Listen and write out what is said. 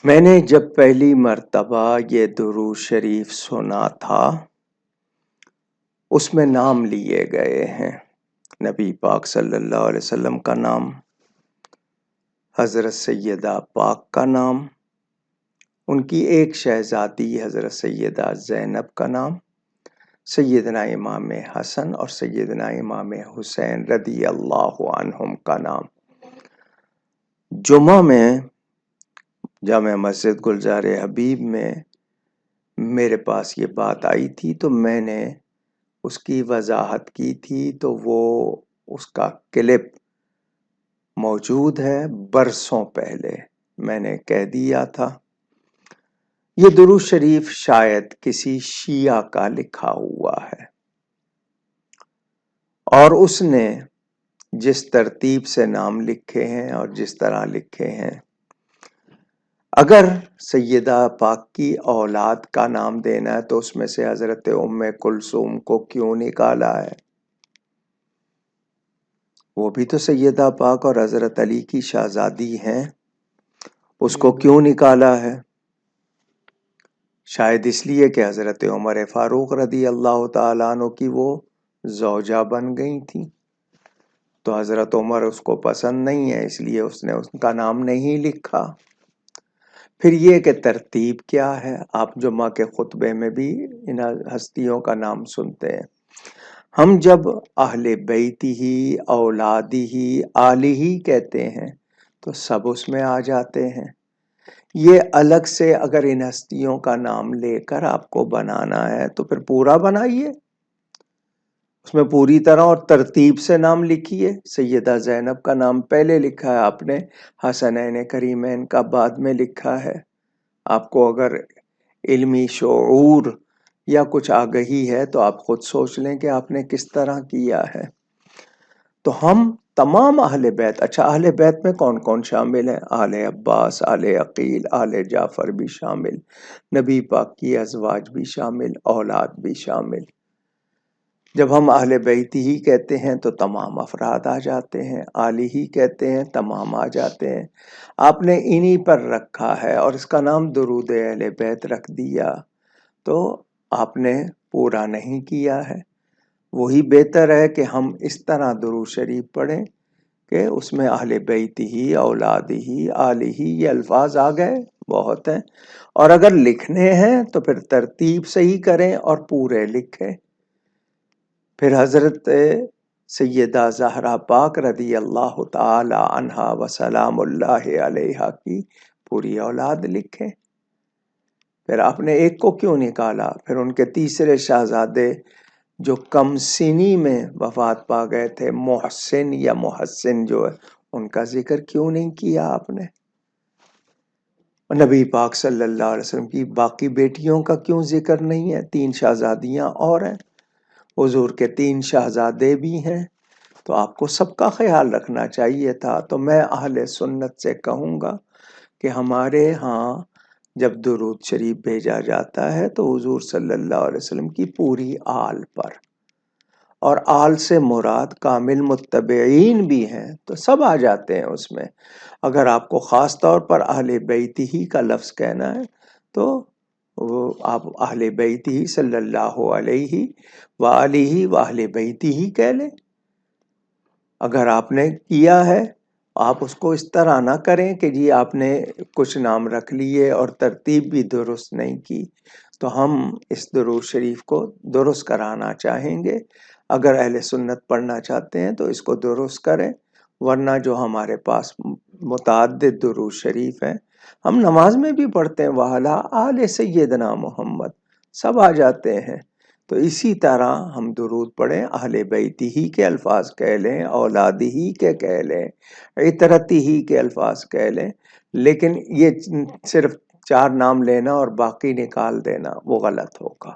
میں نے جب پہلی مرتبہ یہ درود شریف سنا تھا اس میں نام لیے گئے ہیں نبی پاک صلی اللہ علیہ وسلم کا نام، حضرت سیدہ پاک کا نام، ان کی ایک شہزادی حضرت سیدہ زینب کا نام، سیدنا امام حسن اور سیدنا امام حسین رضی اللہ عنہم کا نام۔ جمعہ میں جامع مسجد گلزار حبیب میں میرے پاس یہ بات آئی تھی تو میں نے اس کی وضاحت کی تھی، تو وہ اس کا کلپ موجود ہے۔ برسوں پہلے میں نے کہہ دیا تھا یہ درود شریف شاید کسی شیعہ کا لکھا ہوا ہے، اور اس نے جس ترتیب سے نام لکھے ہیں اور جس طرح لکھے ہیں، اگر سیدہ پاک کی اولاد کا نام دینا ہے تو اس میں سے حضرت ام کلثوم کو کیوں نکالا ہے؟ وہ بھی تو سیدہ پاک اور حضرت علی کی شہزادی ہیں، اس کو کیوں نکالا ہے؟ شاید اس لیے کہ حضرت عمر فاروق رضی اللہ تعالیٰ عنہ کی وہ زوجہ بن گئی تھی، تو حضرت عمر اس کو پسند نہیں ہے، اس لیے اس نے اس کا نام نہیں لکھا۔ پھر یہ کہ ترتیب کیا ہے، آپ جمعہ کے خطبے میں بھی ان ہستیوں کا نام سنتے ہیں۔ ہم جب اہل بیت ہی اولادی ہی آلہ ہی کہتے ہیں تو سب اس میں آ جاتے ہیں۔ یہ الگ سے اگر ان ہستیوں کا نام لے کر آپ کو بنانا ہے تو پھر پورا بنائیے، اس میں پوری طرح اور ترتیب سے نام لکھیے۔ سیدہ زینب کا نام پہلے لکھا ہے آپ نے، حسنین کریمین کا بعد میں لکھا ہے۔ آپ کو اگر علمی شعور یا کچھ آگہی ہے تو آپ خود سوچ لیں کہ آپ نے کس طرح کیا ہے۔ تو ہم تمام اہل بیت، اچھا اہل بیت میں کون کون شامل ہیں؟ آل عباس، آل عقیل، آل جعفر بھی شامل، نبی پاک کی ازواج بھی شامل، اولاد بھی شامل۔ جب ہم اہل بیت ہی کہتے ہیں تو تمام افراد آ جاتے ہیں، آلہ ہی کہتے ہیں تمام آ جاتے ہیں۔ آپ نے انہی پر رکھا ہے اور اس کا نام درود اہل بیت رکھ دیا، تو آپ نے پورا نہیں کیا ہے۔ وہی بہتر ہے کہ ہم اس طرح درود شریف پڑھیں کہ اس میں اہل بیت ہی اولاد ہی آلہ ہی یہ الفاظ آ گئے، بہت ہیں۔ اور اگر لکھنے ہیں تو پھر ترتیب سے ہی کریں اور پورے لکھیں۔ پھر حضرت سیدہ زہرا پاک رضی اللہ تعالی عنہا وسلام اللہ علیہا کی پوری اولاد لکھیں۔ پھر آپ نے ایک کو کیوں نکالا؟ پھر ان کے تیسرے شہزادے جو کم سنی میں وفات پا گئے تھے، محسن یا محسن جو ہے، ان کا ذکر کیوں نہیں کیا آپ نے؟ نبی پاک صلی اللہ علیہ وسلم کی باقی بیٹیوں کا کیوں ذکر نہیں ہے؟ 3 شہزادیاں اور ہیں، حضور کے 3 شہزادے بھی ہیں، تو آپ کو سب کا خیال رکھنا چاہیے تھا۔ تو میں اہل سنت سے کہوں گا کہ ہمارے ہاں جب درود شریف بھیجا جاتا ہے تو حضور صلی اللہ علیہ وسلم کی پوری آل پر، اور آل سے مراد کامل متبعین بھی ہیں، تو سب آ جاتے ہیں اس میں۔ اگر آپ کو خاص طور پر اہل بیت ہی کا لفظ کہنا ہے تو وہ آپ اہل بیت ہی صلی اللہ علیہ وآلہ وآہل بیت ہی کہہ لیں۔ اگر آپ نے کیا ہے، آپ اس کو اس طرح نہ کریں کہ جی آپ نے کچھ نام رکھ لیے اور ترتیب بھی درست نہیں کی۔ تو ہم اس درود شریف کو درست کرانا چاہیں گے۔ اگر اہل سنت پڑھنا چاہتے ہیں تو اس کو درست کریں، ورنہ جو ہمارے پاس متعدد درود شریف ہیں، ہم نماز میں بھی پڑھتے ہیں، وَعَلَىٰ آلِ سیدنا محمد، سب آ جاتے ہیں۔ تو اسی طرح ہم درود پڑھیں، اہل بیت ہی کے الفاظ کہہ لیں، اولاد ہی کے کہہ لیں، عطرت ہی کے الفاظ کہہ لیں، لیکن یہ صرف 4 نام لینا اور باقی نکال دینا وہ غلط ہوگا۔